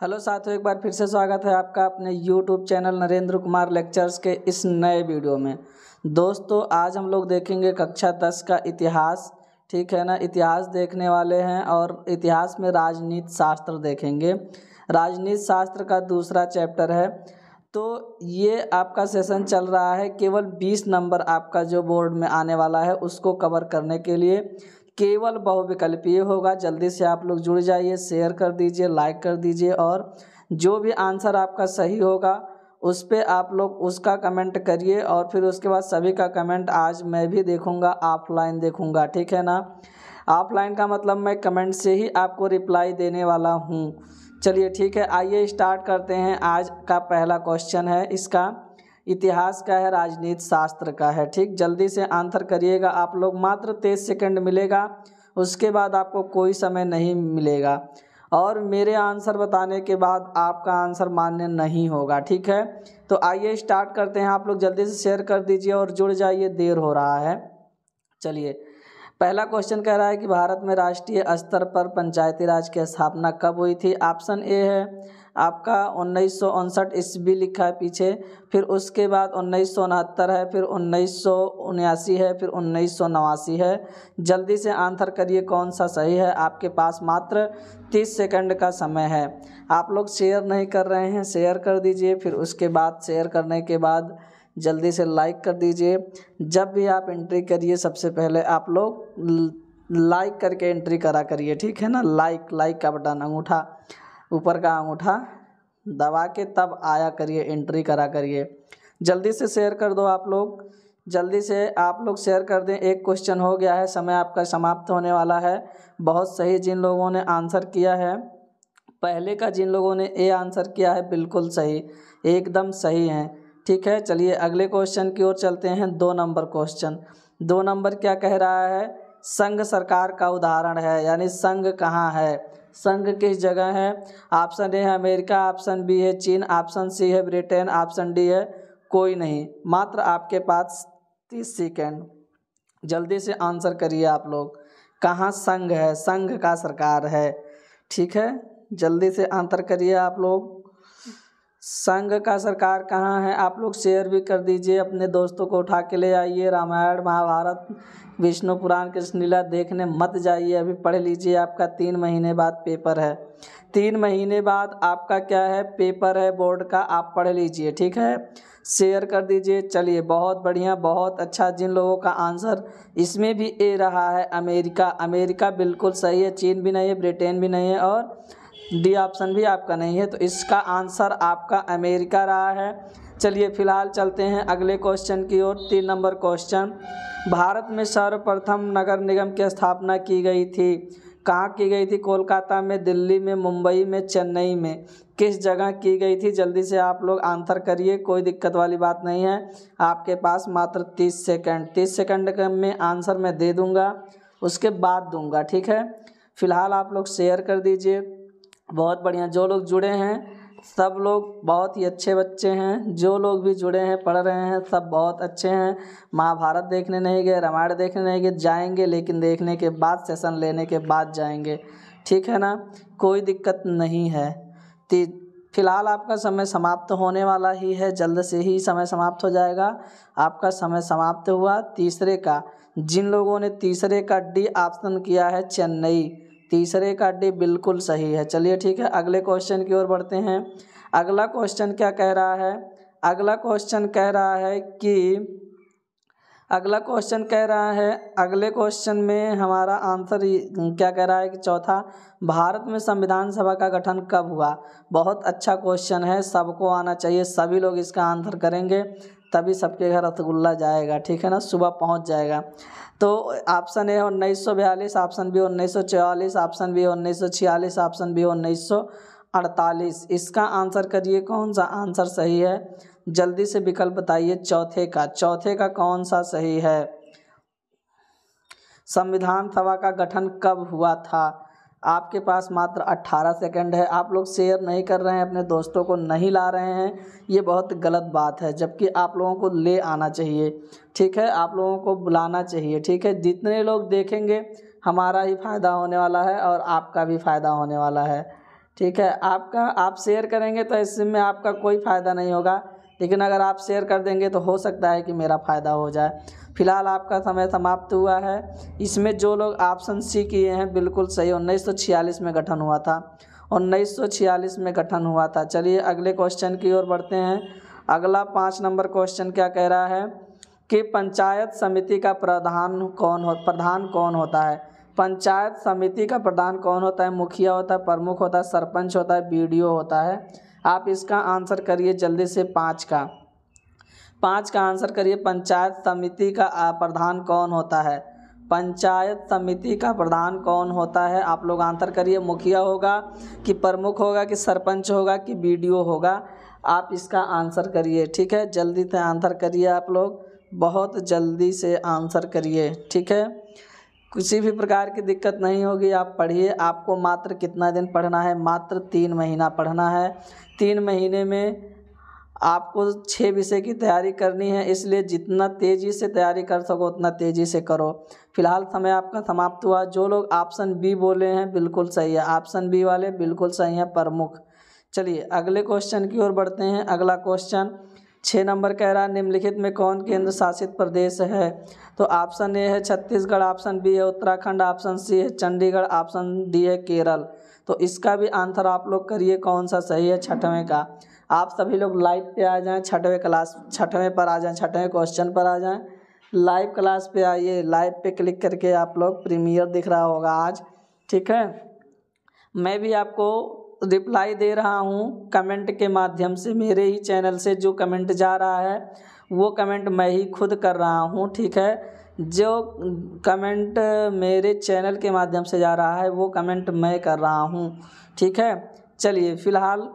Hello साथियों, एक बार फिर से स्वागत है आपका अपने YouTube channel Narendra Kumar lectures के इस नए वीडियो में। दोस्तों, आज हम लोग देखेंगे कक्षा 10 का इतिहास। ठीक है ना, इतिहास देखने वाले हैं और इतिहास में राजनीति शास्त्र देखेंगे। राजनीति शास्त्र का दूसरा चैप्टर है। तो ये आपका सेशन चल रहा है, केवल 20 नंबर आपका जो बोर्ड में आने वाला है उसको कवर करने के लिए केवल बहुविकल्पीय होगा। जल्दी से आप लोग जुड़ जाइए, शेयर कर दीजिए, लाइक कर दीजिए और जो भी आंसर आपका सही होगा उस पे आप लोग उसका कमेंट करिए और फिर उसके बाद सभी का कमेंट आज मैं भी देखूंगा, ऑफलाइन देखूंगा। ठीक है ना, ऑफलाइन का मतलब मैं कमेंट से ही आपको रिप्लाई देने वाला हूँ। चलिए ठीक है, आइए स्टार्ट करते हैं। आज का पहला क्वेश्चन है, इसका इतिहास का है, राजनीति शास्त्र का है। ठीक, जल्दी से आंसर करिएगा आप लोग। मात्र 23 सेकंड मिलेगा, उसके बाद आपको कोई समय नहीं मिलेगा और मेरे आंसर बताने के बाद आपका आंसर मान्य नहीं होगा। ठीक है, तो आइए स्टार्ट करते हैं। आप लोग जल्दी से शेयर कर दीजिए और जुड़ जाइए, देर हो रहा है। चलिए, पहला क्वेश्चन कह रहा है कि भारत में राष्ट्रीय स्तर पर पंचायती राज की स्थापना कब हुई थी। ऑप्शन ए है आपका 1959 ईस्वी लिखा है पीछे, फिर उसके बाद 1969 है, फिर 1979 है, फिर 1989 है। जल्दी से आंसर करिए कौन सा सही है। आपके पास मात्र 30 सेकंड का समय है। आप लोग शेयर नहीं कर रहे हैं, शेयर कर दीजिए। फिर उसके बाद शेयर करने के बाद जल्दी से लाइक कर दीजिए। जब भी आप एंट्री करिए सबसे पहले आप लोग लाइक करके एंट्री करा करिए। ठीक है ना, लाइक का बटन, अंगूठा ऊपर का अंगूठा दबा के तब आया करिए, एंट्री करा करिए। जल्दी से शेयर कर दो आप लोग, जल्दी से आप लोग शेयर कर दें। एक क्वेश्चन हो गया है, समय आपका समाप्त होने वाला है। बहुत सही जिन लोगों ने आंसर किया है, पहले का जिन लोगों ने ए आंसर किया है बिल्कुल सही, एकदम सही है। ठीक है, चलिए अगले क्वेश्चन की ओर चलते हैं। 2 नंबर क्वेश्चन। 2 नंबर क्या कह रहा है, संघ सरकार का उदाहरण है, यानी संघ कहाँ है, संघ किस जगह है। ऑप्शन ए है अमेरिका, ऑप्शन बी है चीन, ऑप्शन सी है ब्रिटेन, ऑप्शन डी है कोई नहीं। मात्र आपके पास 30 सेकेंड, जल्दी से आंसर करिए आप लोग। कहाँ संघ है, संघ का सरकार है। ठीक है, जल्दी से आंसर करिए आप लोग। संघ का सरकार कहाँ है। आप लोग शेयर भी कर दीजिए, अपने दोस्तों को उठा के ले आइए। रामायण महाभारत विष्णु पुराण कृष्ण लीला देखने मत जाइए, अभी पढ़ लीजिए। आपका 3 महीने बाद पेपर है, 3 महीने बाद आपका क्या है, पेपर है बोर्ड का, आप पढ़ लीजिए। ठीक है, शेयर कर दीजिए। चलिए, बहुत बढ़िया, बहुत अच्छा। जिन लोगों का आंसर इसमें भी ए रहा है अमेरिका, अमेरिका बिल्कुल सही है। चीन भी नहीं है, ब्रिटेन भी नहीं है और डी ऑप्शन भी आपका नहीं है, तो इसका आंसर आपका अमेरिका रहा है। चलिए फिलहाल चलते हैं अगले क्वेश्चन की ओर। 3 नंबर क्वेश्चन, भारत में सर्वप्रथम नगर निगम की स्थापना की गई थी। कहाँ की गई थी, कोलकाता में, दिल्ली में, मुंबई में, चेन्नई में, किस जगह की गई थी। जल्दी से आप लोग आंसर करिए, कोई दिक्कत वाली बात नहीं है। आपके पास मात्र 30 सेकंड, 30 सेकंड में आंसर मैं दे दूंगा, उसके बाद दूंगा। ठीक है, फिलहाल आप लोग शेयर कर दीजिए। बहुत बढ़िया, जो लोग जुड़े हैं सब लोग बहुत ही अच्छे बच्चे हैं। जो लोग भी जुड़े हैं, पढ़ रहे हैं, सब बहुत अच्छे हैं। महाभारत देखने नहीं गए, रामायण देखने नहीं गए, जाएंगे लेकिन देखने के बाद, सेशन लेने के बाद जाएंगे। ठीक है ना, कोई दिक्कत नहीं है। फिलहाल आपका समय समाप्त होने वाला ही है, जल्द से ही समय समाप्त हो जाएगा। आपका समय समाप्त हुआ। तीसरे का, जिन लोगों ने तीसरे का डी ऑप्शन किया है चेन्नई, तीसरे का डी बिल्कुल सही है। चलिए ठीक है, अगले क्वेश्चन की ओर बढ़ते हैं। अगला क्वेश्चन क्या कह रहा है, अगला क्वेश्चन कह रहा है कि अगले क्वेश्चन में हमारा आंसर क्या कह रहा है कि चौथा, भारत में संविधान सभा का गठन कब हुआ। बहुत अच्छा क्वेश्चन है, सबको आना चाहिए, सभी लोग इसका आंसर करेंगे तभी सबके घर रसगुल्ला जाएगा। ठीक है ना, सुबह पहुंच जाएगा। तो option A 1942, option B 1944, option B 1946, option B 1948। इसका आंसर करिए, कौन सा आंसर सही है। जल्दी से विकल्प बताइए। चौथे का कौन सा सही है। संविधान सभा का गठन कब हुआ था। आपके पास मात्र 18 सेकंड है। आप लोग शेयर नहीं कर रहे हैं, अपने दोस्तों को नहीं ला रहे हैं, ये बहुत गलत बात है। जबकि आप लोगों को ले आना चाहिए। ठीक है, आप लोगों को बुलाना चाहिए। ठीक है, जितने लोग देखेंगे हमारा ही फ़ायदा होने वाला है और आपका भी फ़ायदा होने वाला है। ठीक है। आप शेयर करेंगे तो इसमें आपका कोई फ़ायदा नहीं होगा, लेकिन अगर आप शेयर कर देंगे तो हो सकता है कि मेरा फ़ायदा हो जाए। फ़िलहाल आपका समय समाप्त हुआ है। इसमें जो लोग ऑप्शन सी किए हैं बिल्कुल सही, 1946 में गठन हुआ था, 1946 में गठन हुआ था। चलिए अगले क्वेश्चन की ओर बढ़ते हैं। अगला 5 नंबर क्वेश्चन क्या कह रहा है कि पंचायत समिति का प्रधान कौन होता है। पंचायत समिति का प्रधान कौन होता है? मुखिया होता है, प्रमुख होता है, सरपंच होता है, बीडीओ होता है। आप इसका आंसर करिए जल्दी से। 5 का आंसर करिए। पंचायत समिति का प्रधान कौन होता है? पंचायत समिति का प्रधान कौन होता है? आप लोग आंसर करिए। मुखिया होगा कि प्रमुख होगा कि सरपंच होगा कि बीडीओ होगा? आप इसका आंसर करिए। ठीक है, जल्दी से आंसर करिए। आप लोग बहुत जल्दी से आंसर करिए। ठीक है, किसी भी प्रकार की दिक्कत नहीं होगी। आप पढ़िए। आपको मात्र कितना दिन पढ़ना है? मात्र 3 महीना पढ़ना है। 3 महीने में आपको 6 विषय की तैयारी करनी है, इसलिए जितना तेज़ी से तैयारी कर सको उतना तेज़ी से करो। फिलहाल समय आपका समाप्त हुआ। जो लोग ऑप्शन बी बोले हैं बिल्कुल सही है, ऑप्शन बी वाले बिल्कुल सही हैं, प्रमुख। चलिए अगले क्वेश्चन की ओर बढ़ते हैं। अगला क्वेश्चन 6 नंबर कह रहा है निम्नलिखित में कौन केंद्र शासित प्रदेश है? तो ऑप्शन ए है छत्तीसगढ़, ऑप्शन बी है उत्तराखंड, ऑप्शन सी है चंडीगढ़, ऑप्शन डी है केरल। तो इसका भी आंसर आप लोग करिए कौन सा सही है 6वें का। आप सभी लोग लाइव पे आ जाएं, 6वें पर आ जाएं, 6वें क्वेश्चन पर आ जाएं। लाइव क्लास पे आइए। लाइव पे क्लिक करके आप लोग प्रीमियर दिख रहा होगा आज। ठीक है, मैं भी आपको रिप्लाई दे रहा हूँ कमेंट के माध्यम से। मेरे ही चैनल से जो कमेंट जा रहा है वो कमेंट मैं ही खुद कर रहा हूँ। ठीक है, जो कमेंट मेरे चैनल के माध्यम से जा रहा है वो कमेंट मैं कर रहा हूँ। ठीक है, चलिए फ़िलहाल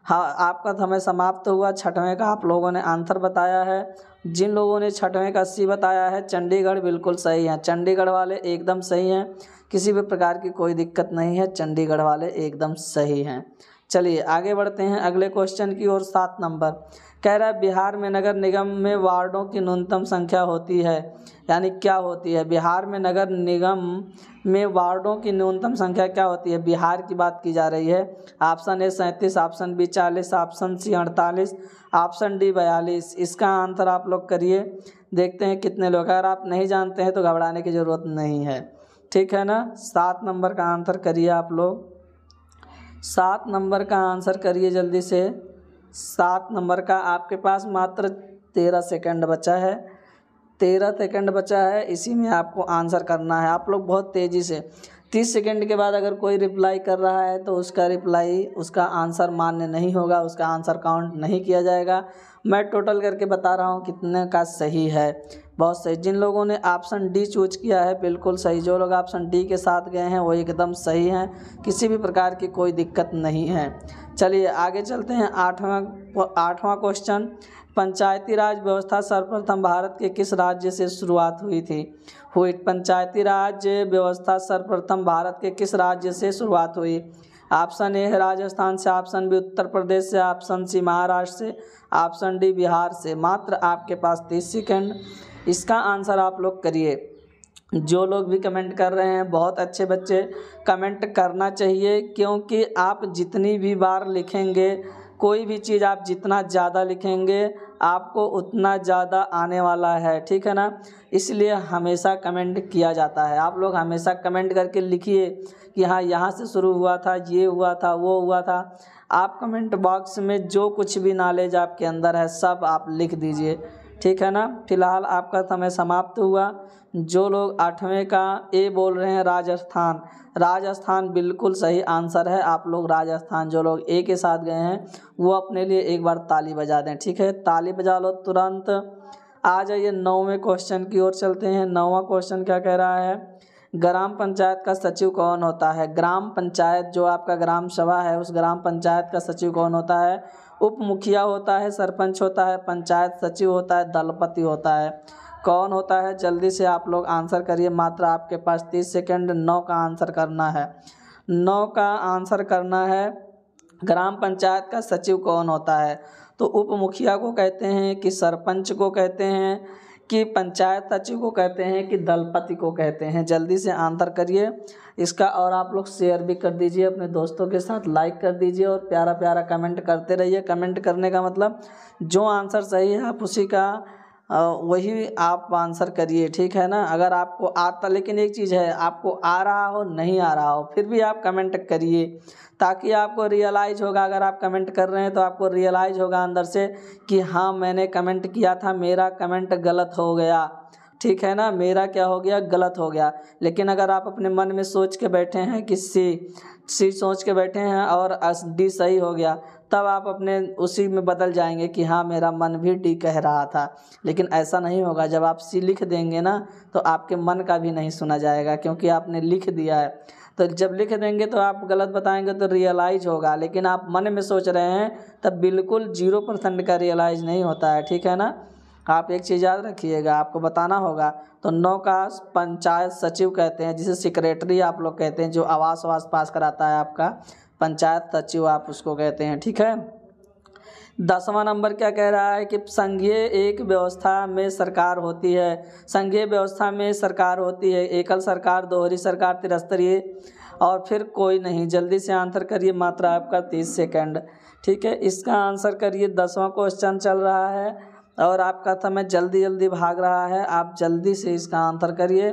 हाँ आपका समय समाप्त हुआ। 6वें का आप लोगों ने आंसर बताया है। जिन लोगों ने 6वें का सी बताया है चंडीगढ़ बिल्कुल सही है। चंडीगढ़ वाले एकदम सही हैं, किसी भी प्रकार की कोई दिक्कत नहीं है, चंडीगढ़ वाले एकदम सही हैं। चलिए आगे बढ़ते हैं अगले क्वेश्चन की ओर। 7 नंबर कह रहा है बिहार में नगर निगम में वार्डों की न्यूनतम संख्या होती है, यानी क्या होती है? बिहार में नगर निगम में वार्डों की न्यूनतम संख्या क्या होती है? बिहार की बात की जा रही है। Option A 37, option B 40, option C 48, option D 42। इसका आंसर आप लोग करिए, देखते हैं कितने लोग। अगर आप नहीं जानते हैं तो घबराने की ज़रूरत नहीं है। ठीक है ना, 7 नंबर का आंसर करिए आप लोग। 7 नंबर का आंसर करिए जल्दी से। 7 नंबर का आपके पास मात्र 13 सेकंड बचा है। 13 सेकंड बचा है, इसी में आपको आंसर करना है। आप लोग बहुत तेज़ी से 30 सेकंड के बाद अगर कोई रिप्लाई कर रहा है तो उसका आंसर मान्य नहीं होगा, उसका आंसर काउंट नहीं किया जाएगा। मैं टोटल करके बता रहा हूँ कितने का सही है। बहुत सही। जिन लोगों ने ऑप्शन डी चूज किया है बिल्कुल सही। जो लोग ऑप्शन डी के साथ गए हैं वो एकदम सही हैं, किसी भी प्रकार की कोई दिक्कत नहीं है। चलिए आगे चलते हैं। 8वां क्वेश्चन पंचायती राज व्यवस्था सर्वप्रथम भारत के किस राज्य से शुरुआत हुई थी? पंचायती राज व्यवस्था सर्वप्रथम भारत के किस राज्य से शुरुआत हुई? ऑप्शन ए है राजस्थान से, ऑप्शन बी उत्तर प्रदेश से, ऑप्शन सी महाराष्ट्र से, ऑप्शन डी बिहार से। मात्र आपके पास 30 सेकंड। इसका आंसर आप लोग करिए। जो लोग भी कमेंट कर रहे हैं बहुत अच्छे बच्चे, कमेंट करना चाहिए, क्योंकि आप जितनी भी बार लिखेंगे कोई भी चीज़ आप जितना ज़्यादा लिखेंगे आपको उतना ज़्यादा आने वाला है। ठीक है ना, इसलिए हमेशा कमेंट किया जाता है। आप लोग हमेशा कमेंट करके लिखिए कि हाँ यहाँ से शुरू हुआ था, ये हुआ था, वो हुआ था। आप कमेंट बॉक्स में जो कुछ भी नॉलेज आपके अंदर है सब आप लिख दीजिए। ठीक है ना, फिलहाल आपका समय समाप्त हुआ। जो लोग 8वें का ए बोल रहे हैं राजस्थान, राजस्थान बिल्कुल सही आंसर है। आप लोग राजस्थान जो लोग ए के साथ गए हैं वो अपने लिए एक बार ताली बजा दें। ठीक है, ताली बजा लो तुरंत। आ जाइए 9वें क्वेश्चन की ओर चलते हैं। 9वां क्वेश्चन क्या कह रहा है? ग्राम पंचायत का सचिव कौन होता है? ग्राम पंचायत जो आपका ग्राम सभा है उस ग्राम पंचायत का सचिव कौन होता है? उप मुखिया होता है, सरपंच होता है, पंचायत सचिव होता है, दलपति होता है? कौन होता है? जल्दी से आप लोग आंसर करिए। मात्र आपके पास 30 सेकंड। 9 का आंसर करना है। 9 का आंसर करना है। ग्राम पंचायत का सचिव कौन होता है? तो उप मुखिया को कहते हैं कि सरपंच को कहते हैं कि पंचायत सचिव को कहते हैं कि दलपति को कहते हैं? जल्दी से आंसर करिए इसका, और आप लोग शेयर भी कर दीजिए अपने दोस्तों के साथ, लाइक कर दीजिए और प्यारा प्यारा कमेंट करते रहिए। कमेंट करने का मतलब जो आंसर सही है आप उसी का वही आप आंसर करिए, ठीक है ना। अगर आपको आता, लेकिन एक चीज़ है, आपको आ रहा हो नहीं आ रहा हो फिर भी आप कमेंट करिए, ताकि आपको रियलाइज़ होगा। अगर आप कमेंट कर रहे हैं तो आपको रियलाइज़ होगा अंदर से कि हाँ मैंने कमेंट किया था, मेरा कमेंट गलत हो गया, ठीक है ना, मेरा क्या हो गया, गलत हो गया। लेकिन अगर आप अपने मन में सोच के बैठे हैं कि सी सोच के बैठे हैं और डी सही हो गया, तब आप अपने उसी में बदल जाएंगे कि हाँ मेरा मन भी डी कह रहा था। लेकिन ऐसा नहीं होगा, जब आप सी लिख देंगे ना तो आपके मन का भी नहीं सुना जाएगा, क्योंकि आपने लिख दिया है। तो जब लिख देंगे तो आप गलत बताएंगे तो रियलाइज़ होगा, लेकिन आप मन में सोच रहे हैं तब बिल्कुल 0% का रियलाइज़ नहीं होता है, ठीक है ना। आप एक चीज़ याद रखिएगा, आपको बताना होगा। तो 9 का पंचायत सचिव कहते हैं, जिसे सेक्रेटरी आप लोग कहते हैं, जो आवास पास कराता है आपका, पंचायत सचिव आप उसको कहते हैं, ठीक है। 10वां नंबर क्या कह रहा है कि संघीय एक व्यवस्था में सरकार होती है। संघीय व्यवस्था में सरकार होती है एकल सरकार, दोहरी सरकार, त्रिस्तरीय और फिर कोई नहीं। जल्दी से आंसर करिए, मात्र आपका 30 सेकंड, ठीक है। इसका आंसर करिए। 10वां क्वेश्चन चल रहा है और आपका समय जल्दी भाग रहा है, आप जल्दी से इसका आंसर करिए।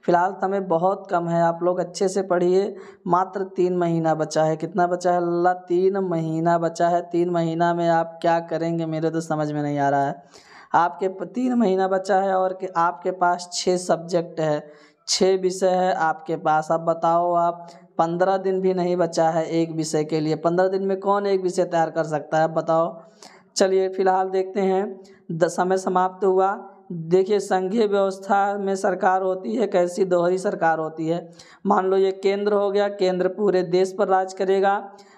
फिलहाल समय बहुत कम है, आप लोग अच्छे से पढ़िए। मात्र 3 महीना बचा है। कितना बचा है लल्ला? 3 महीना बचा है। 3 महीना में आप क्या करेंगे मेरे तो समझ में नहीं आ रहा है। आपके 3 महीना बचा है और कि आपके पास 6 सब्जेक्ट है, 6 विषय है आपके पास। अब बताओ आप, 15 दिन भी नहीं बचा है एक विषय के लिए। 15 दिन में कौन एक विषय तैयार कर सकता है, बताओ। चलिए फिलहाल देखते हैं, समय समाप्त हुआ। देखिए, संघीय व्यवस्था में सरकार होती है कैसी? दोहरी सरकार होती है। मान लो ये केंद्र हो गया, केंद्र पूरे देश पर राज करेगा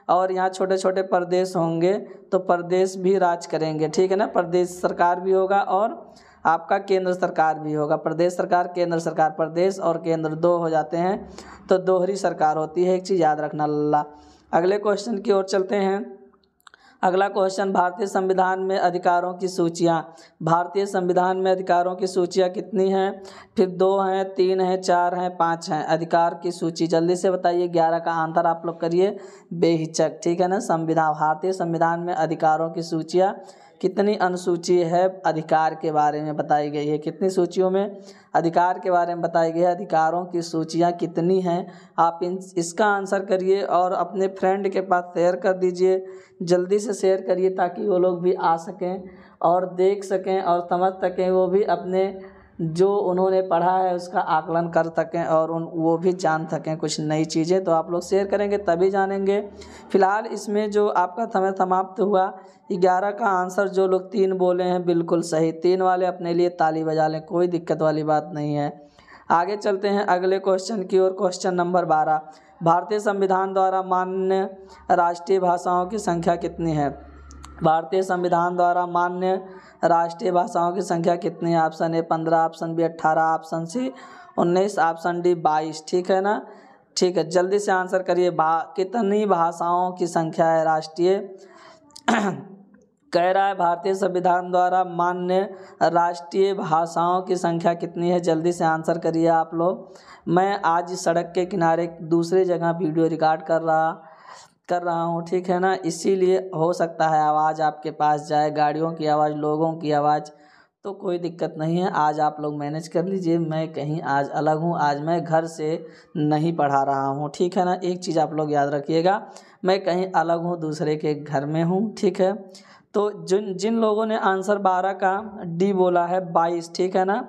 और यहाँ छोटे छोटे प्रदेश होंगे तो प्रदेश भी राज करेंगे, ठीक है ना। प्रदेश सरकार भी होगा और आपका केंद्र सरकार भी होगा। प्रदेश सरकार, केंद्र सरकार, प्रदेश और केंद्र 2 हो जाते हैं, तो दोहरी सरकार होती है। एक चीज़ याद रखना लल्ला। अगले क्वेश्चन की ओर चलते हैं। अगला क्वेश्चन, भारतीय संविधान में अधिकारों की सूचियाँ। भारतीय संविधान में अधिकारों की सूचियाँ कितनी हैं? फिर 2 हैं, 3 हैं, 4 हैं, 5 हैं। अधिकार की सूची जल्दी से बताइए। 11 का आंसर आप लोग करिए बेहिचक, ठीक है ना। भारतीय संविधान में अधिकारों की सूचियाँ कितनी अनुसूची है अधिकार के बारे में बताई गई है? कितनी सूचियों में अधिकार के बारे में बताई गई है? अधिकारों की सूचियाँ कितनी हैं? आप इसका आंसर करिए और अपने फ्रेंड के पास शेयर कर दीजिए। जल्दी से शेयर करिए ताकि वो लोग भी आ सकें और देख सकें और समझ सकें, वो भी अपने जो उन्होंने पढ़ा है उसका आकलन कर सकें और वो भी जान सकें कुछ नई चीज़ें। तो आप लोग शेयर करेंगे तभी जानेंगे। फिलहाल इसमें जो आपका समय समाप्त हुआ, 11 का आंसर जो लोग 3 बोले हैं बिल्कुल सही। 3 वाले अपने लिए ताली बजा लें, कोई दिक्कत वाली बात नहीं है। आगे चलते हैं अगले क्वेश्चन की ओर। क्वेश्चन नंबर 12, भारतीय संविधान द्वारा मान्य राष्ट्रीय भाषाओं की संख्या कितनी है? भारतीय संविधान द्वारा मान्य राष्ट्रीय भाषाओं की संख्या कितनी है? Option A 15, option B 18, option C 19, option D 22, ठीक है ना। ठीक है, जल्दी से आंसर करिए। कितनी भाषाओं की संख्या है राष्ट्रीय? कह रहा है भारतीय संविधान द्वारा मान्य राष्ट्रीय भाषाओं की संख्या कितनी है? जल्दी से आंसर करिए आप लोग। मैं आज सड़क के किनारे दूसरी जगह वीडियो रिकॉर्ड कर रहा हूँ, ठीक है ना, इसीलिए हो सकता है आवाज़ आपके पास जाए, गाड़ियों की आवाज़, लोगों की आवाज़, तो कोई दिक्कत नहीं है। आज आप लोग मैनेज कर लीजिए। मैं कहीं आज अलग हूँ, आज मैं घर से नहीं पढ़ा रहा हूँ, ठीक है ना। एक चीज़ आप लोग याद रखिएगा, मैं कहीं अलग हूँ, दूसरे के घर में हूँ, ठीक है। तो जिन लोगों ने आंसर 12 का डी बोला है 22, ठीक है ना,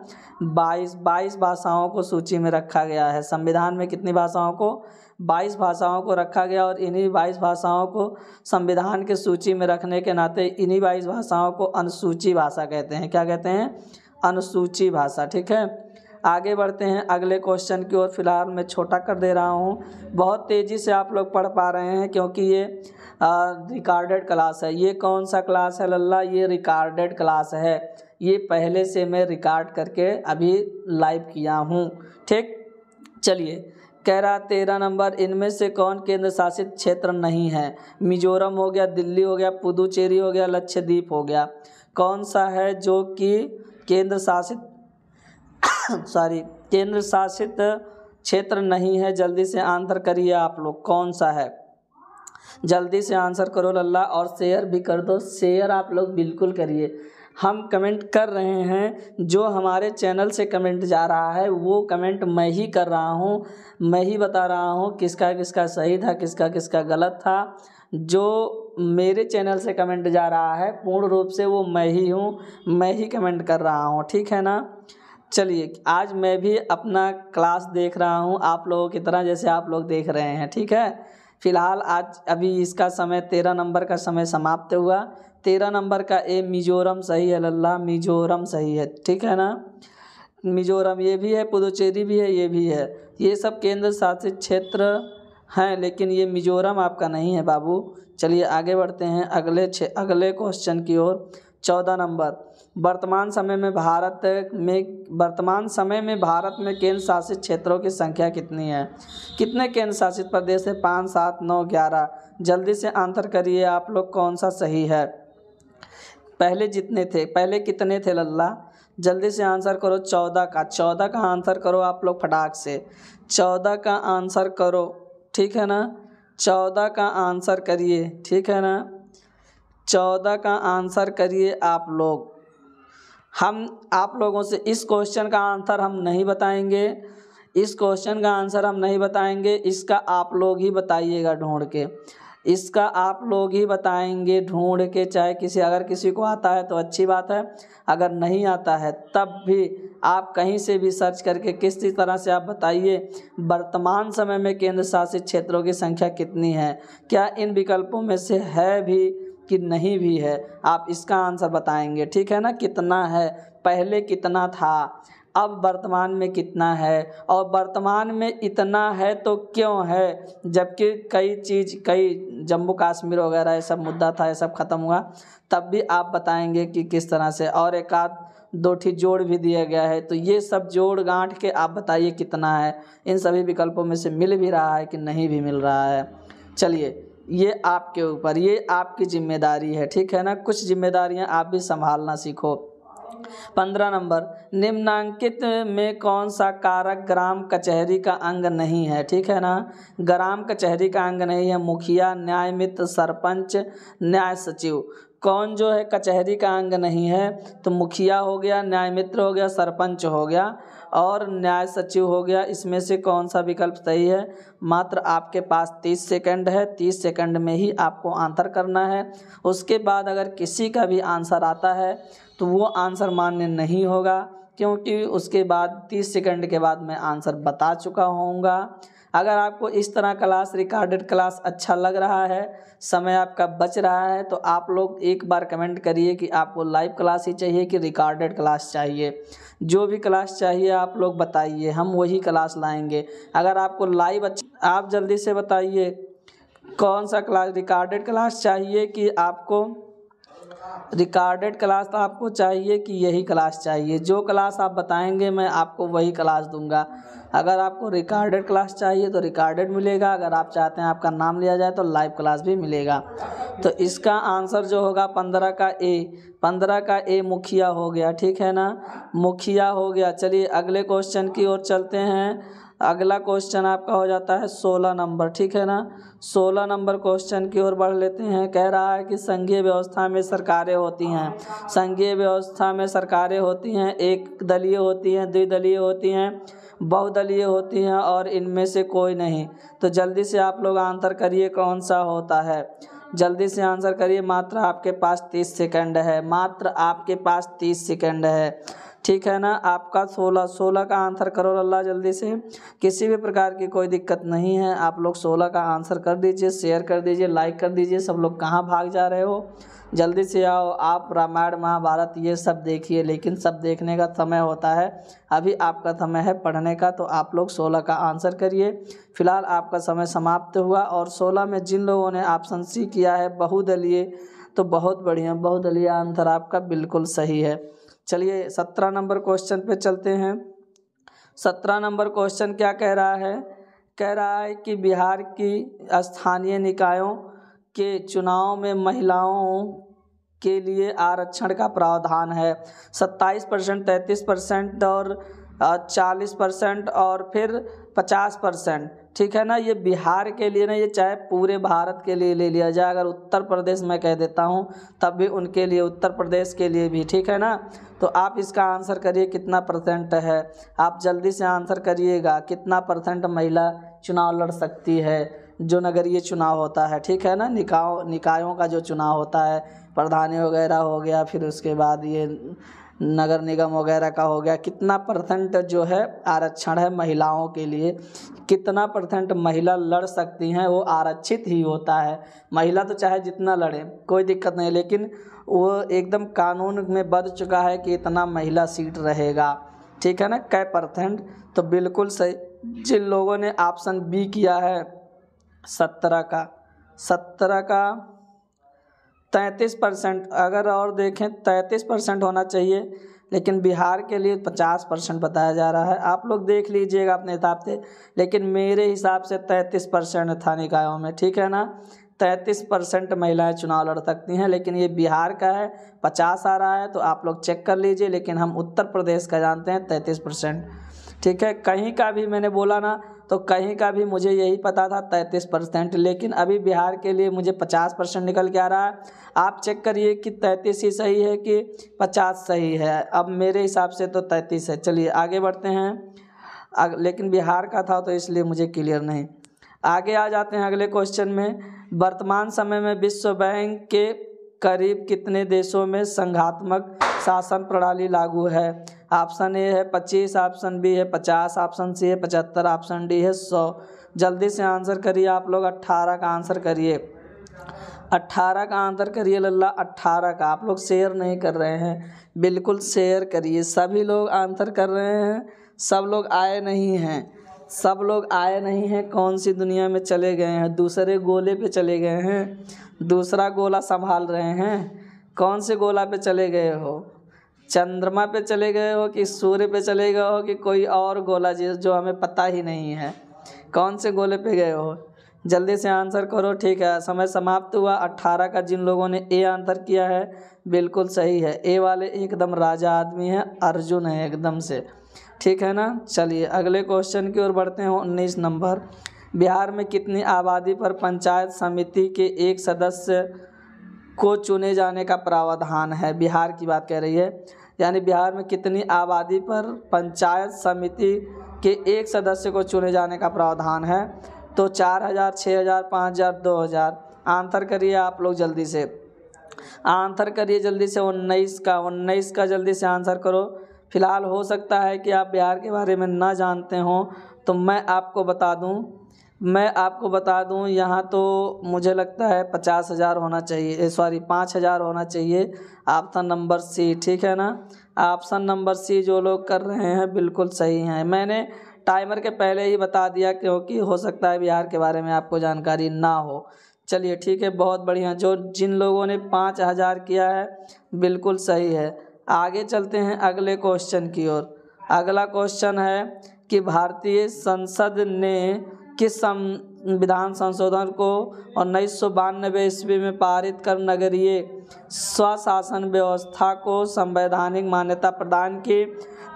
22 भाषाओं को सूची में रखा गया है। संविधान में कितनी भाषाओं को? 22 भाषाओं को रखा गया और इन्हीं 22 भाषाओं को संविधान के सूची में रखने के नाते इन्हीं 22 भाषाओं को अनुसूची भाषा कहते हैं। क्या कहते हैं? अनुसूची भाषा, ठीक है। आगे बढ़ते हैं अगले क्वेश्चन की ओर। फिलहाल मैं छोटा कर दे रहा हूँ, बहुत तेज़ी से आप लोग पढ़ पा रहे हैं क्योंकि ये रिकॉर्डेड क्लास है। ये कौन सा क्लास है लल्ला? ये रिकॉर्डेड क्लास है। ये पहले से मैं रिकॉर्ड करके अभी लाइव किया हूँ, ठीक। चलिए, कह रहा 13 नंबर, इनमें से कौन केंद्र शासित क्षेत्र नहीं है? मिजोरम हो गया, दिल्ली हो गया, पुदुचेरी हो गया, लक्षद्वीप हो गया। कौन सा है जो कि केंद्र शासित सॉरी, केंद्र शासित क्षेत्र नहीं है। जल्दी से आंसर करिए आप लोग, कौन सा है? जल्दी से आंसर करो लल्ला, और शेयर भी कर दो। शेयर आप लोग बिल्कुल करिए। हम कमेंट कर रहे हैं, जो हमारे चैनल से कमेंट जा रहा है वो कमेंट मैं ही कर रहा हूँ, मैं ही बता रहा हूँ किसका किसका सही था, किसका किसका गलत था। जो मेरे चैनल से कमेंट जा रहा है पूर्ण रूप से वो मैं ही हूँ, मैं ही कमेंट कर रहा हूँ, ठीक है ना। चलिए, आज मैं भी अपना क्लास देख रहा हूँ आप लोगों की तरह, जैसे आप लोग देख रहे हैं, ठीक है। फिलहाल आज अभी इसका समय 13 नंबर का समय समाप्त हुआ। 13 नंबर का ए मिजोरम सही है लल्ला, मिजोरम सही है, ठीक है ना। मिजोरम ये भी है, पुदुचेरी भी है, ये भी है, ये सब केंद्र शासित क्षेत्र हैं, लेकिन ये मिजोरम आपका नहीं है बाबू। चलिए आगे बढ़ते हैं अगले क्वेश्चन की ओर। 14 नंबर, वर्तमान समय में भारत में केंद्र शासित क्षेत्रों की संख्या कितनी है? कितने केंद्र शासित प्रदेश है? 5, 7, 9, 11। जल्दी से आंसर करिए आप लोग, कौन सा सही है? पहले कितने थे लल्ला? जल्दी से आंसर करो। 14 का आंसर करो आप लोग फटाक से। 14 का आंसर करो, ठीक है ना। 14 का आंसर करिए, ठीक है ना। 14 का आंसर करिए आप लोग। हम आप लोगों से इस क्वेश्चन का आंसर हम नहीं बताएंगे, इस क्वेश्चन का आंसर हम नहीं बताएंगे, इसका आप लोग ही बताइएगा ढूंढ के, इसका आप लोग ही बताएंगे ढूंढ के। चाहे अगर किसी को आता है तो अच्छी बात है, अगर नहीं आता है तब भी आप कहीं से भी सर्च करके किसी तरह से आप बताइए वर्तमान समय में केंद्र शासित क्षेत्रों की संख्या कितनी है। क्या इन विकल्पों में से है भी कि नहीं भी है, आप इसका आंसर बताएंगे, ठीक है ना। कितना है, पहले कितना था, अब वर्तमान में कितना है, और वर्तमान में इतना है तो क्यों है, जबकि कई जम्मू कश्मीर वगैरह ये सब मुद्दा था, ये सब ख़त्म हुआ, तब भी आप बताएंगे कि किस तरह से। और एक आध दो ठी जोड़ भी दिया गया है, तो ये सब जोड़ गांठ के आप बताइए कितना है। इन सभी विकल्पों में से मिल भी रहा है कि नहीं भी मिल रहा है। चलिए, ये आपके ऊपर, ये आपकी जिम्मेदारी है, ठीक है ना। कुछ जिम्मेदारियां आप भी संभालना सीखो। 15 नंबर, निम्नांकित में कौन सा कारक ग्राम कचहरी का अंग नहीं है? ठीक है ना, ग्राम कचहरी का अंग नहीं है। मुखिया, न्याय मित्र, सरपंच, न्याय सचिव। कौन जो है कचहरी का अंग नहीं है? तो मुखिया हो गया, न्याय मित्र हो गया, सरपंच हो गया और न्याय सचिव हो गया। इसमें से कौन सा विकल्प सही है? मात्र आपके पास 30 सेकंड है, 30 सेकंड में ही आपको आंसर करना है। उसके बाद अगर किसी का भी आंसर आता है तो वो आंसर मान्य नहीं होगा, क्योंकि उसके बाद 30 सेकंड के बाद मैं आंसर बता चुका होऊंगा। अगर आपको इस तरह क्लास, रिकॉर्डेड क्लास अच्छा लग रहा है, समय आपका बच रहा है, तो आप लोग एक बार कमेंट करिए कि आपको लाइव क्लास ही चाहिए कि रिकॉर्डेड क्लास चाहिए। जो भी क्लास चाहिए आप लोग बताइए, हम वही क्लास लाएंगे। अगर आपको लाइव अच्छा, आप जल्दी से बताइए कौन सा क्लास, रिकॉर्डेड क्लास चाहिए कि आपको रिकॉर्डेड क्लास तो आपको चाहिए कि यही क्लास चाहिए? जो क्लास आप बताएंगे मैं आपको वही क्लास दूंगा। अगर आपको रिकॉर्डेड क्लास चाहिए तो रिकॉर्डेड मिलेगा, अगर आप चाहते हैं आपका नाम लिया जाए तो लाइव क्लास भी मिलेगा। तो इसका आंसर जो होगा 15 का ए, 15 का ए मुखिया हो गया, ठीक है ना, मुखिया हो गया। चलिए अगले क्वेश्चन की ओर चलते हैं। अगला क्वेश्चन आपका हो जाता है 16 नंबर, ठीक है ना। 16 नंबर क्वेश्चन की ओर बढ़ लेते हैं। कह रहा है कि संघीय व्यवस्था में सरकारें होती हैं, संघीय व्यवस्था में सरकारें होती हैं, एक दलीय होती हैं, द्विदलीय होती हैं, बहुदलीय होती हैं और इनमें से कोई नहीं। तो जल्दी से आप लोग आंसर करिए कौन सा होता है, जल्दी से आंसर करिए। मात्र आपके पास 30 सेकंड है, मात्र आपके पास 30 सेकंड है, ठीक है ना। आपका 16 का आंसर करो अल्लाह जल्दी से, किसी भी प्रकार की कोई दिक्कत नहीं है। आप लोग 16 का आंसर कर दीजिए, शेयर कर दीजिए, लाइक कर दीजिए। सब लोग कहाँ भाग जा रहे हो, जल्दी से आओ। आप रामायण महाभारत ये सब देखिए, लेकिन सब देखने का समय होता है, अभी आपका समय है पढ़ने का। तो आप लोग 16 का आंसर करिए। फिलहाल आपका समय समाप्त हुआ। और 16 में जिन लोगों ने ऑप्शन सी किया है बहुदलीय, तो बहुत बढ़िया, बहुदलीय आंसर आपका बिल्कुल सही है। चलिए 17 नंबर क्वेश्चन पे चलते हैं। 17 नंबर क्वेश्चन क्या कह रहा है? कह रहा है कि बिहार की स्थानीय निकायों के चुनाव में महिलाओं के लिए आरक्षण का प्रावधान है। 27%, 33% और 40% और फिर 50%, ठीक है ना। ये बिहार के लिए ना, ये चाहे पूरे भारत के लिए ले लिया जाए, अगर उत्तर प्रदेश मैं कह देता हूँ तब भी उनके लिए, उत्तर प्रदेश के लिए भी, ठीक है ना। तो आप इसका आंसर करिए कितना परसेंट है, आप जल्दी से आंसर करिएगा। कितना परसेंट महिला चुनाव लड़ सकती है, जो नगरीय चुनाव होता है, ठीक है ना, निकायों का जो चुनाव होता है, प्रधानी वगैरह हो गया, फिर उसके बाद ये नगर निगम वगैरह का हो गया, कितना परसेंट जो है आरक्षण है महिलाओं के लिए, कितना परसेंट महिला लड़ सकती हैं, वो आरक्षित ही होता है। महिला तो चाहे जितना लड़े कोई दिक्कत नहीं, लेकिन वो एकदम कानून में बंध चुका है कि इतना महिला सीट रहेगा, ठीक है ना। कै परसेंट, तो बिल्कुल सही। जिन लोगों ने ऑप्शन बी किया है 17 का 33%, अगर और देखें 33% होना चाहिए, लेकिन बिहार के लिए 50% बताया जा रहा है। आप लोग देख लीजिएगा अपने हिसाब से, लेकिन मेरे हिसाब से 33% था निकायों में, ठीक है ना। 33% महिलाएं चुनाव लड़ सकती हैं, लेकिन ये बिहार का है, 50 आ रहा है, तो आप लोग चेक कर लीजिए। लेकिन हम उत्तर प्रदेश का जानते हैं 33%, ठीक है। कहीं का भी मैंने बोला ना, तो कहीं का भी मुझे यही पता था 33%, लेकिन अभी बिहार के लिए मुझे 50% निकल के आ रहा है। आप चेक करिए कि 33 ही सही है कि 50 सही है। अब मेरे हिसाब से तो 33 है। चलिए आगे बढ़ते हैं। लेकिन बिहार का था तो इसलिए मुझे क्लियर नहीं। आगे आ जाते हैं अगले क्वेश्चन में। वर्तमान समय में विश्व बैंक के करीब कितने देशों में संघात्मक शासन प्रणाली लागू है? ऑप्शन ए है 25, ऑप्शन बी है 50, ऑप्शन सी है 75, ऑप्शन डी है 100। जल्दी से आंसर करिए आप लोग। 18 का आंसर करिए, 18 का आंसर करिए लल्ला, 18 का। आप लोग शेयर नहीं कर रहे हैं, बिल्कुल शेयर करिए। सभी लोग आंसर कर रहे हैं, सब लोग आए नहीं हैं, सब लोग आए नहीं हैं। कौन सी दुनिया में चले गए हैं? दूसरे गोले पे चले गए हैं, दूसरा गोला संभाल रहे हैं। कौन से गोला पे चले गए हो? चंद्रमा पे चले गए हो कि सूर्य पे चले गए हो कि कोई और गोला जो हमें पता ही नहीं है? कौन से गोले पे गए हो? जल्दी से आंसर करो। ठीक है, समय समाप्त हुआ। 18 का जिन लोगों ने ए आंसर किया है बिल्कुल सही है। ए वाले एकदम राजा आदमी है, अर्जुन है एकदम से, ठीक है ना। चलिए अगले क्वेश्चन की ओर बढ़ते हैं। 19 नंबर, बिहार में कितनी आबादी पर पंचायत समिति के एक सदस्य को चुने जाने का प्रावधान है? बिहार की बात कह रही है, यानी बिहार में कितनी आबादी पर पंचायत समिति के एक सदस्य को चुने जाने का प्रावधान है? तो 4000, 6000, 5000, 2000। आंसर करिए आप लोग जल्दी से, आंसर करिए जल्दी से। 19 का जल्दी से आंसर करो। फिलहाल हो सकता है कि आप बिहार के बारे में ना जानते हो, तो मैं आपको बता दूं यहाँ तो मुझे लगता है 50,000 होना चाहिए, 5000 होना चाहिए। ऑप्शन नंबर सी, ठीक है ना। ऑप्शन नंबर सी जो लोग कर रहे हैं बिल्कुल सही हैं। मैंने टाइमर के पहले ही बता दिया, क्योंकि हो सकता है बिहार के बारे में आपको जानकारी ना हो। चलिए ठीक है, बहुत बढ़िया। जिन लोगों ने 5000 किया है बिल्कुल सही है। आगे चलते हैं अगले क्वेश्चन की ओर। अगला क्वेश्चन है कि भारतीय संसद ने किस संविधान संशोधन को 1992 ईस्वी में पारित कर नगरीय स्वशासन व्यवस्था को संवैधानिक मान्यता प्रदान की?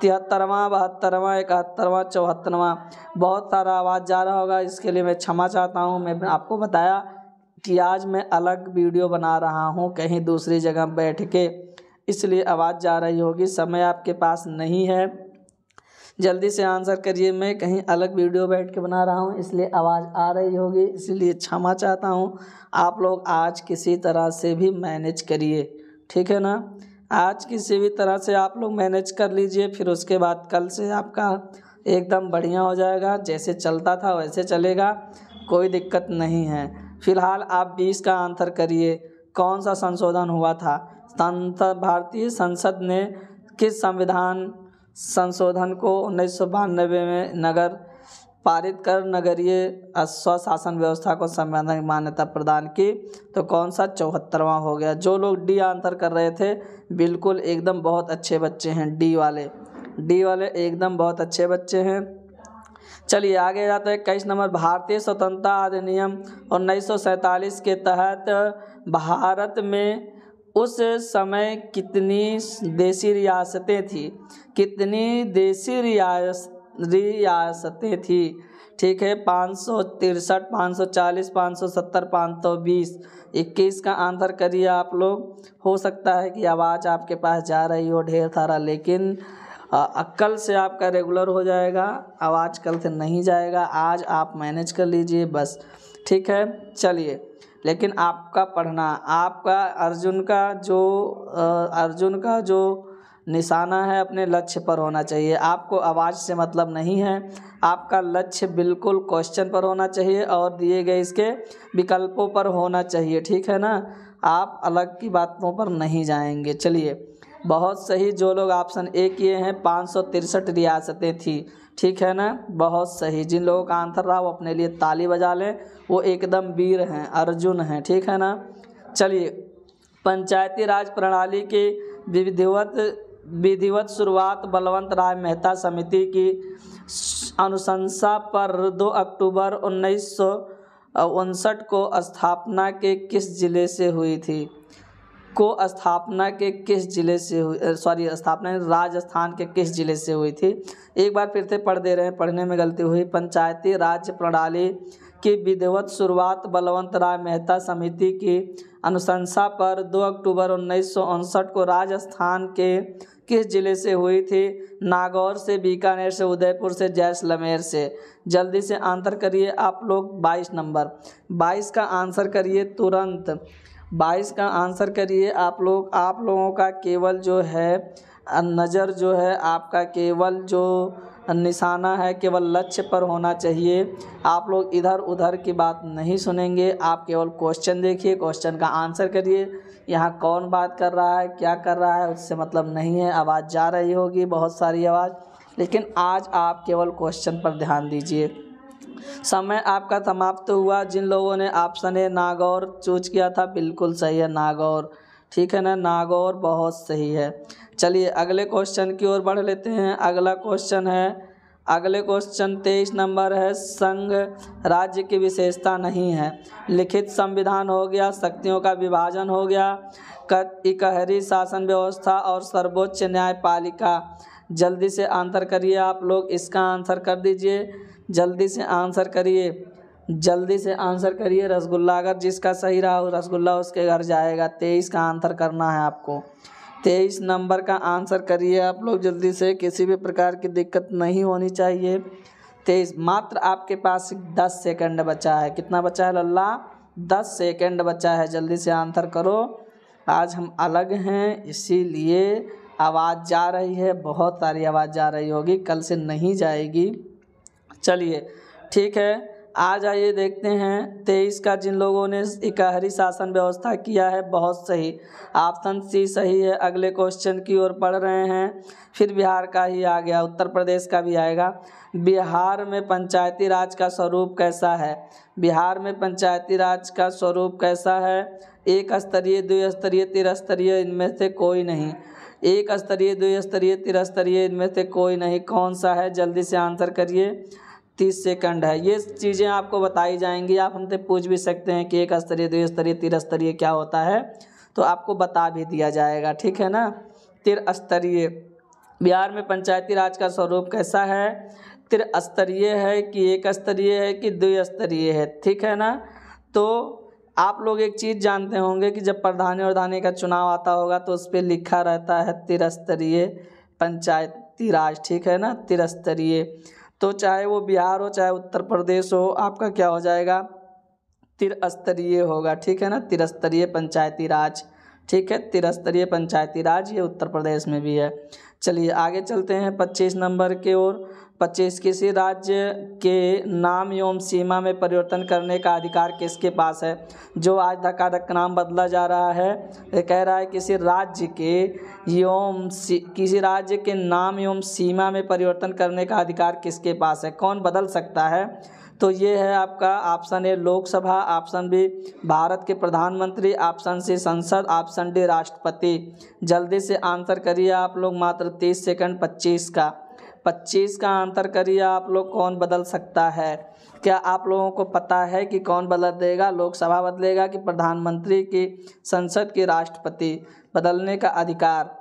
73वां, 72वां, 71वां, 74वां। बहुत सारा आवाज़ जा रहा होगा, इसके लिए मैं क्षमा चाहता हूँ। मैं आपको बताया कि आज मैं अलग वीडियो बना रहा हूँ कहीं दूसरी जगह बैठ के, इसलिए आवाज़ जा रही होगी। समय आपके पास नहीं है, जल्दी से आंसर करिए। मैं कहीं अलग वीडियो बैठ के बना रहा हूँ, इसलिए आवाज़ आ रही होगी, इसलिए क्षमा चाहता हूँ। आप लोग आज किसी तरह से भी मैनेज करिए, ठीक है ना। आज किसी भी तरह से आप लोग मैनेज कर लीजिए, फिर उसके बाद कल से आपका एकदम बढ़िया हो जाएगा। जैसे चलता था वैसे चलेगा, कोई दिक्कत नहीं है। फिलहाल आप 20 का आंसर करिए। कौन सा संशोधन हुआ था? भारतीय संसद ने किस संविधान संशोधन को 1992 में पारित कर नगरीय स्वशासन व्यवस्था को संवैधानिक मान्यता प्रदान की? तो कौन सा? 74वां हो गया। जो लोग डी आंसर कर रहे थे बिल्कुल एकदम बहुत अच्छे बच्चे हैं, डी वाले एकदम बहुत अच्छे बच्चे हैं। चलिए आगे जाते हैं। 21 नंबर, भारतीय स्वतंत्रता अधिनियम 1947 के तहत भारत में उस समय कितनी देसी रियासतें थी? कितनी देसी रियासतें थी? ठीक है, 563, 540, 570, 520, 21 का आंसर करिए आप लोग। हो सकता है कि आवाज़ आपके पास जा रही हो ढेर सारा, लेकिन कल से आपका रेगुलर हो जाएगा, आवाज़ कल से नहीं जाएगा। आज आप मैनेज कर लीजिए बस, ठीक है। चलिए, लेकिन आपका पढ़ना, आपका अर्जुन का जो निशाना है अपने लक्ष्य पर होना चाहिए। आपको आवाज़ से मतलब नहीं है, आपका लक्ष्य बिल्कुल क्वेश्चन पर होना चाहिए और दिए गए इसके विकल्पों पर होना चाहिए, ठीक है ना। आप अलग की बातों पर नहीं जाएंगे। चलिए, बहुत सही। जो लोग ऑप्शन ए किए हैं, 563 रियासतें थी, ठीक है ना, बहुत सही। जिन लोगों का आंसर रहा वो अपने लिए ताली बजा लें, वो एकदम वीर हैं, अर्जुन हैं, ठीक है ना। चलिए, पंचायती राज प्रणाली की विधिवत शुरुआत बलवंत राय मेहता समिति की अनुशंसा पर 2 अक्टूबर 1959 को स्थापना के किस जिले से हुई थी? स्थापना राजस्थान के किस जिले से हुई थी? एक बार फिर से पढ़ दे रहे हैं, पढ़ने में गलती हुई। पंचायती राज प्रणाली की विधिवत शुरुआत बलवंत राय मेहता समिति की अनुशंसा पर 2 अक्टूबर 1959 को राजस्थान के किस जिले से हुई थी? नागौर से, बीकानेर से, उदयपुर से, जैसलमेर से। जल्दी से आंसर करिए आप लोग। 22 नंबर, 22 का आंसर करिए तुरंत। 22 का आंसर करिए आप लोग। आप लोगों का केवल जो है नज़र जो है, आपका केवल जो निशाना है केवल लक्ष्य पर होना चाहिए। आप लोग इधर उधर की बात नहीं सुनेंगे, आप केवल क्वेश्चन देखिए, क्वेश्चन का आंसर करिए। यहाँ कौन बात कर रहा है, क्या कर रहा है, उससे मतलब नहीं है। आवाज़ जा रही होगी, बहुत सारी आवाज़, लेकिन आज आप केवल क्वेश्चन पर ध्यान दीजिए। समय आपका समाप्त हुआ। जिन लोगों ने ऑप्शन ए नागौर चूज किया था, बिल्कुल सही है, नागौर, ठीक है ना, नागौर बहुत सही है। चलिए, अगले क्वेश्चन की ओर बढ़ लेते हैं। अगले क्वेश्चन 23 नंबर है। संघ राज्य की विशेषता नहीं है। लिखित संविधान हो गया, शक्तियों का विभाजन हो गया, इकहरी शासन व्यवस्था और सर्वोच्च न्यायपालिका। जल्दी से आंसर करिए आप लोग, इसका आंसर कर दीजिए, जल्दी से आंसर करिए। रसगुल्ला, अगर जिसका सही रहा हो रसगुल्ला उसके घर जाएगा। 23 का आंसर करना है आपको। 23 नंबर का आंसर करिए आप लोग जल्दी से, किसी भी प्रकार की दिक्कत नहीं होनी चाहिए। 23, मात्र आपके पास 10 सेकंड बचा है। कितना बचा है लल्ला? 10 सेकंड बचा है, जल्दी से आंसर करो। आज हम अलग हैं, इसीलिए आवाज़ जा रही है, बहुत सारी आवाज़ जा रही होगी, कल से नहीं जाएगी। चलिए, ठीक है, आ जाइए देखते हैं 23 का। जिन लोगों ने इकहरी शासन व्यवस्था किया है, बहुत सही, ऑप्शन सी सही है। अगले क्वेश्चन की ओर पढ़ रहे हैं। फिर बिहार का ही आ गया, उत्तर प्रदेश का भी आएगा। बिहार में पंचायती राज का स्वरूप कैसा है? बिहार में पंचायती राज का स्वरूप कैसा है? 1 स्तरीय, 2 स्तरीय, 3 स्तरीय, इनमें से कोई नहीं। 1 स्तरीय, 2 स्तरीय, 3 स्तरीय, इनमें से कोई नहीं। कौन सा है? जल्दी से आंसर करिए, 30 सेकंड है। ये चीज़ें आपको बताई जाएंगी। आप हमसे पूछ भी सकते हैं कि 1 स्तरीय, 2 स्तरीय, 3 स्तरीय क्या होता है, तो आपको बता भी दिया जाएगा, ठीक है ना। 3 स्तरीय, बिहार में पंचायती राज का स्वरूप कैसा है? 3 स्तरीय है कि 1 स्तरीय है कि 2 स्तरीय है, ठीक है ना। तो आप लोग एक चीज़ जानते होंगे कि जब प्रधानी और प्रधानी का चुनाव आता होगा तो उस पर लिखा रहता है 3 स्तरीय पंचायती राज, ठीक है ना, 3 स्तरीय। तो चाहे वो बिहार हो चाहे उत्तर प्रदेश हो, आपका क्या हो जाएगा? 3 स्तरीय होगा, ठीक है ना, 3 स्तरीय पंचायती राज, ठीक है, 3 स्तरीय पंचायती राज, ये उत्तर प्रदेश में भी है। चलिए आगे चलते हैं 25 नंबर की ओर। 25, किसी राज्य के नाम एवं सीमा में परिवर्तन करने का अधिकार किसके पास है? जो आज धक्का नाम बदला जा रहा है, ये कह रहा है किसी राज्य के नाम एवं सीमा में परिवर्तन करने का अधिकार किसके पास है? कौन बदल सकता है? तो ये है आपका option A Lok Sabha, option B Bharat के प्रधानमंत्री, ऑप्शन सी संसद, ऑप्शन डी राष्ट्रपति। जल्दी से आंसर करिए आप लोग, मात्र 30 सेकंड। 25 का 25 का आंसर करिए आप लोग। कौन बदल सकता है? क्या आप लोगों को पता है कि कौन बदल देगा? लोकसभा बदलेगा कि प्रधानमंत्री की, संसद की, राष्ट्रपति? बदलने का अधिकार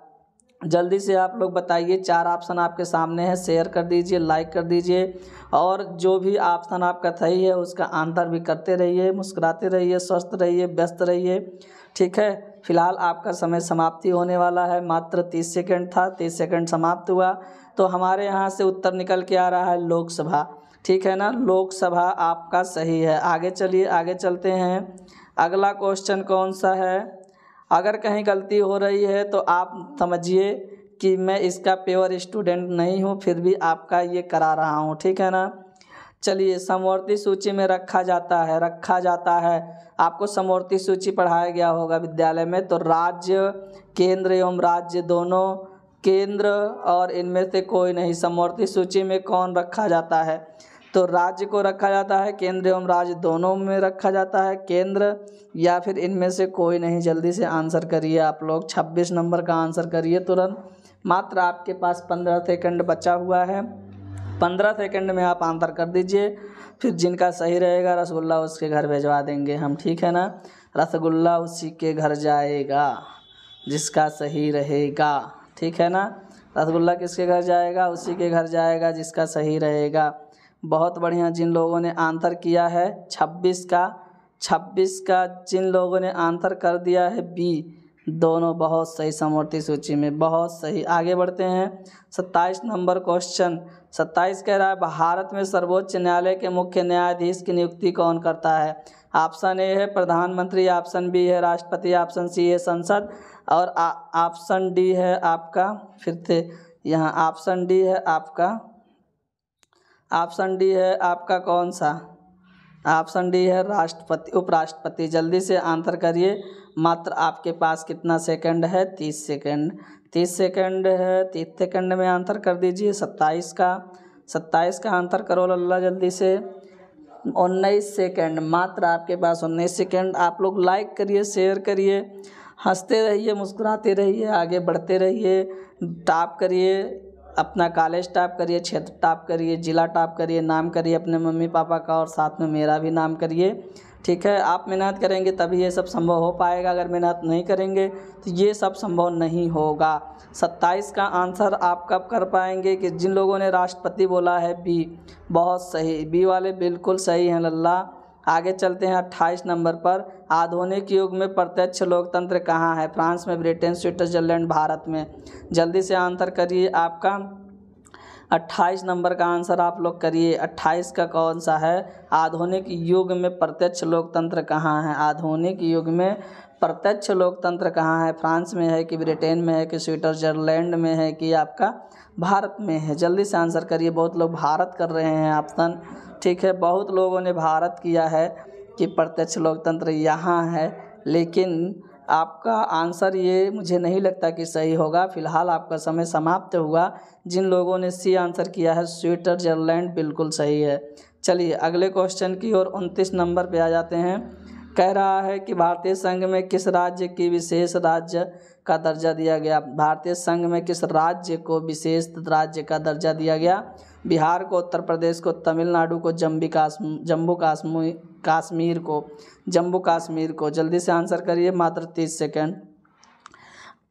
जल्दी से आप लोग बताइए। 4 ऑप्शन आपके सामने है, शेयर कर दीजिए, लाइक कर दीजिए और जो भी ऑप्शन आपका सही है उसका आंसर भी करते रहिए, मुस्कुराते रहिए, स्वस्थ रहिए, व्यस्त रहिए। ठीक है, फिलहाल आपका समय समाप्ति होने वाला है। मात्र 30 सेकंड था, 30 सेकंड समाप्त हुआ। तो हमारे यहाँ से उत्तर निकल के आ रहा है लोकसभा। ठीक है ना, लोकसभा आपका सही है। आगे चलिए, आगे चलते हैं। अगला क्वेश्चन कौन सा है? अगर कहीं गलती हो रही है तो आप समझिए कि मैं इसका प्योर स्टूडेंट नहीं हूँ, फिर भी आपका ये करा रहा हूँ। ठीक है ना। चलिए, समवर्ती सूची में रखा जाता है। आपको समवर्ती सूची पढ़ाया गया होगा विद्यालय में। तो राज्य, केंद्र एवं राज्य दोनों, केंद्र और इनमें से कोई नहीं। समवर्ती सूची में कौन रखा जाता है? तो राज्य को रखा जाता है, केंद्र एवं राज्य दोनों में रखा जाता है, केंद्र या फिर इनमें से कोई नहीं। जल्दी से आंसर करिए आप लोग। 26 नंबर का आंसर करिए तुरंत। मात्र आपके पास 15 सेकंड बचा हुआ है। 15 सेकंड में आप आंसर कर दीजिए। फिर जिनका सही रहेगा रसगुल्ला उसके घर भिजवा देंगे हम। ठीक है ना, रसगुल्ला उसी के घर जाएगा जिसका सही रहेगा। ठीक है ना, रसगुल्ला किसके घर जाएगा? उसी के घर जाएगा जिसका सही रहेगा। बहुत बढ़िया। जिन लोगों ने आंसर किया है 26 का जिन लोगों ने आंसर कर दिया है बी, दोनों बहुत सही, समवर्ती सूची में बहुत सही। आगे बढ़ते हैं। 27 नंबर क्वेश्चन। 27 कह रहा है भारत में सर्वोच्च न्यायालय के मुख्य न्यायाधीश की नियुक्ति कौन करता है? ऑप्शन ए है प्रधानमंत्री, ऑप्शन बी है राष्ट्रपति, ऑप्शन सी है संसद और ऑप्शन डी है आपका, फिर से यहाँ ऑप्शन डी है आपका, ऑप्शन डी है आपका कौन सा? ऑप्शन डी है राष्ट्रपति, उपराष्ट्रपति। जल्दी से आंसर करिए। मात्र आपके पास कितना सेकंड है? 30 सेकंड। 30 सेकंड है, 30 सेकंड में आंसर कर दीजिए। 27 का आंसर करो लल्ला जल्दी से। 19 सेकंड, मात्र आपके पास 19 सेकंड। आप लोग लाइक करिए, शेयर करिए, हंसते रहिए, मुस्कुराते रहिए, आगे बढ़ते रहिए। टॉप करिए, अपना कॉलेज टॉप करिए, क्षेत्र टॉप करिए, जिला टॉप करिए, नाम करिए अपने मम्मी पापा का और साथ में मेरा भी नाम करिए। ठीक है, आप मेहनत करेंगे तभी ये सब संभव हो पाएगा। अगर मेहनत नहीं करेंगे तो ये सब संभव नहीं होगा। 27 का आंसर आप कब कर पाएंगे? कि जिन लोगों ने राष्ट्रपति बोला है बी, बहुत सही, बी वाले बिल्कुल सही हैं लल्ला। आगे चलते हैं 28 नंबर पर। आधुनिक युग में प्रत्यक्ष लोकतंत्र कहाँ है? फ्रांस में, ब्रिटेन, स्विट्जरलैंड, भारत में? जल्दी से आंसर करिए। आपका 28 नंबर का आंसर आप लोग करिए। 28 का कौन सा है? आधुनिक युग में प्रत्यक्ष लोकतंत्र कहाँ है? आधुनिक युग में प्रत्यक्ष लोकतंत्र कहाँ है? फ्रांस में है कि ब्रिटेन में है कि स्विट्जरलैंड में है कि आपका भारत में है? जल्दी से आंसर करिए। बहुत लोग भारत कर रहे हैं ऑप्शन। ठीक है, बहुत लोगों ने भारत किया है कि प्रत्यक्ष लोकतंत्र यहाँ है, लेकिन आपका आंसर ये मुझे नहीं लगता कि सही होगा। फिलहाल आपका समय समाप्त हुआ। जिन लोगों ने सी आंसर किया है स्विट्जरलैंड, बिल्कुल सही है। चलिए अगले क्वेश्चन की ओर 29 नंबर पे आ जाते हैं। कह रहा है कि भारतीय संघ में किस राज्य की विशेष राज्य का दर्जा दिया गया? भारतीय संघ में किस राज्य को विशेष राज्य का दर्जा दिया गया? बिहार को, उत्तर प्रदेश को, तमिलनाडु को, जम्मू कश्मीर को? जल्दी से आंसर करिए, मात्र 30 सेकंड।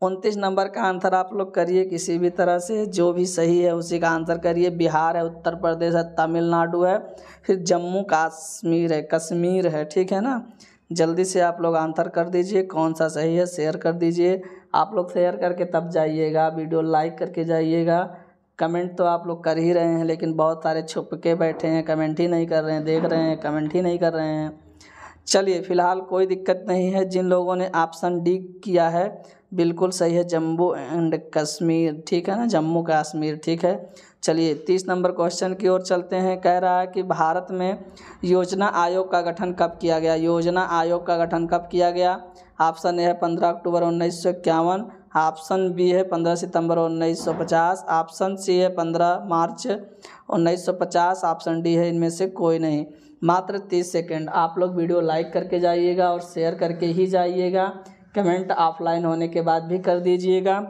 29 नंबर का आंसर आप लोग करिए किसी भी तरह से, जो भी सही है उसी का आंसर करिए। बिहार है, उत्तर प्रदेश है, तमिलनाडु है, फिर जम्मू कश्मीर है। ठीक है ना, जल्दी से आप लोग आंसर कर दीजिए कौन सा सही है। शेयर कर दीजिए। आप लोग शेयर करके तब जाइएगा, वीडियो लाइक करके जाइएगा। कमेंट तो आप लोग कर ही रहे हैं, लेकिन बहुत सारे छुप के बैठे हैं, कमेंट ही नहीं कर रहे हैं, देख रहे हैं कमेंट ही नहीं कर रहे हैं। चलिए फिलहाल कोई दिक्कत नहीं है। जिन लोगों ने ऑप्शन डी किया है बिल्कुल सही है, जम्मू एंड कश्मीर। ठीक है ना, जम्मू कश्मीर। ठीक है, चलिए 30 नंबर क्वेश्चन की ओर चलते हैं। कह रहा है कि भारत में योजना आयोग का गठन कब किया गया? योजना आयोग का गठन कब किया गया? ऑप्शन ए है 15 अक्टूबर 1951, ऑप्शन बी है 15 सितंबर 1950, ऑप्शन सी है 15 मार्च 1950, ऑप्शन डी है इनमें से कोई नहीं। मात्र 30 सेकंड। आप लोग वीडियो लाइक करके जाइएगा और शेयर करके ही जाइएगा। कमेंट ऑफलाइन होने के बाद भी कर दीजिएगा।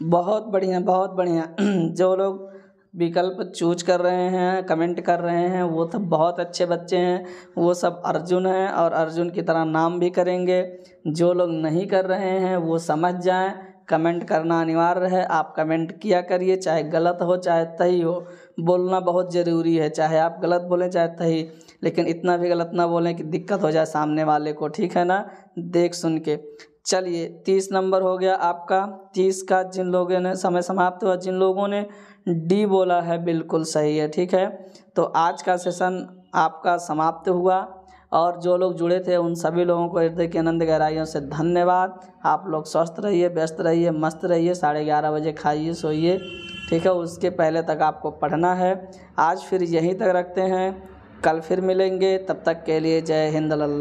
बहुत बढ़िया, बहुत बढ़िया। जो लोग विकल्प चूज कर रहे हैं, कमेंट कर रहे हैं, वो तो बहुत अच्छे बच्चे हैं। वो सब अर्जुन हैं और अर्जुन की तरह नाम भी करेंगे। जो लोग नहीं कर रहे हैं वो समझ जाएं, कमेंट करना अनिवार्य है। आप कमेंट किया करिए, चाहे गलत हो चाहे सही हो। बोलना बहुत ज़रूरी है, चाहे आप गलत बोलें चाहे सही, लेकिन इतना भी गलत ना बोलें कि दिक्कत हो जाए सामने वाले को, ठीक है ना, देख सुन के। चलिए 30 नंबर हो गया आपका। 30 का जिन लोगों ने समय समाप्त हुआ, जिन लोगों ने डी बोला है बिल्कुल सही है, ठीक है। तो आज का सेशन आपका समाप्त हुआ और जो लोग जुड़े थे उन सभी लोगों को हृदय की अनंत गहराइयों से धन्यवाद। आप लोग स्वस्थ रहिए, व्यस्त रहिए, मस्त रहिए। 11:30 बजे खाइए, सोइए, ठीक है। उसके पहले तक आपको पढ़ना है। आज फिर यहीं तक रखते हैं, कल फिर मिलेंगे। तब तक के लिए जय हिंद, अल्लाह।